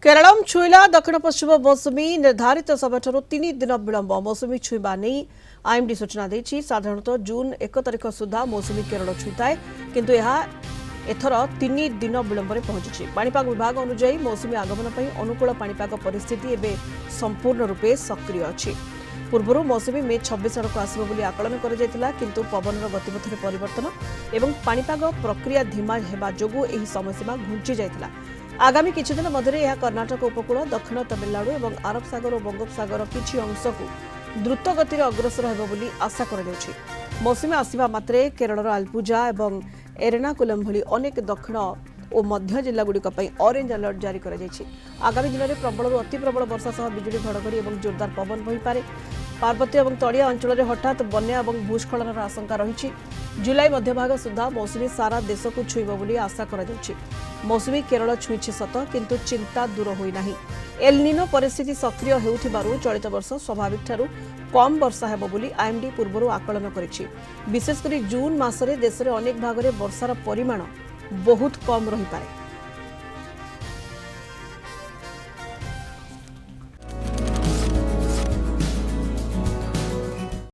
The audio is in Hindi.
केरलम छुईला दक्षिण पश्चिम मौसुमी निर्धारित समय 3 दिन विलंब मौसुमी छुईबा नहीं आईएमडी सूचना देछि। साधारणतः जून 1 तारिख सुधा मौसुमी केरल छुईताए किंतु एथर 3 दिन विलंब पहुंची। पाणीपाग विभाग अनुसार मौसुमी आगमन पर अनुकूल पाणीपाग परिस्थिति एवं संपूर्ण रूपे सक्रिय अछि। पूर्व मौसुमी मे 26 आड़क आसब बोली आकलन किंतु पवन गतिपथ में परिवर्तन एवं पाणीपाग प्रक्रिया धीमा हेबा जोगु एही समयसीमा घुंची जाइतिला। आगामी किछि दिन मध्यरे यह कर्नाटक उपकूल दक्षिण तमिलनाडु और अरब सागर और बंगोपसागर किछि अंशकु द्रुत गति अग्रसर हेबो बोली आशा कराଯାଉଛି। मौसुमी आसिबा मात्रे केरलर आलपुजा और एर्नाकुलम भली अनेक दक्षिण और मध्य जिलागुड़िक ऑरेंज अलर्ट जारी कराଯାଇଛି। आगामी दिन में प्रबल अति प्रबल वर्षा सह बिजुली घड़घड़ी और जोरदार पवन बही पारे। पार्वत्य और तलिया अंचल में हठात बन्या और भूस्खलन आशंका रही। जुलाई मध्यभाग सुधा मौसुमी सारा देश को छुईब बोली आशा कराଯାଉଛି। मौसुमी केरल छुईछि सत किंतु चिंता दूर होई नाही। एल निनो परिस्थिति सक्रिय हेउथिबारु चलित वर्ष स्वाभाविक ठारू कम वर्षा हेबो बोली आईएमडी पूर्वरु आकलन करिछि। विशेषकर जून मासरे देश रे अनेक भाग रे वर्षार परिमाण बहुत कम रही पारे।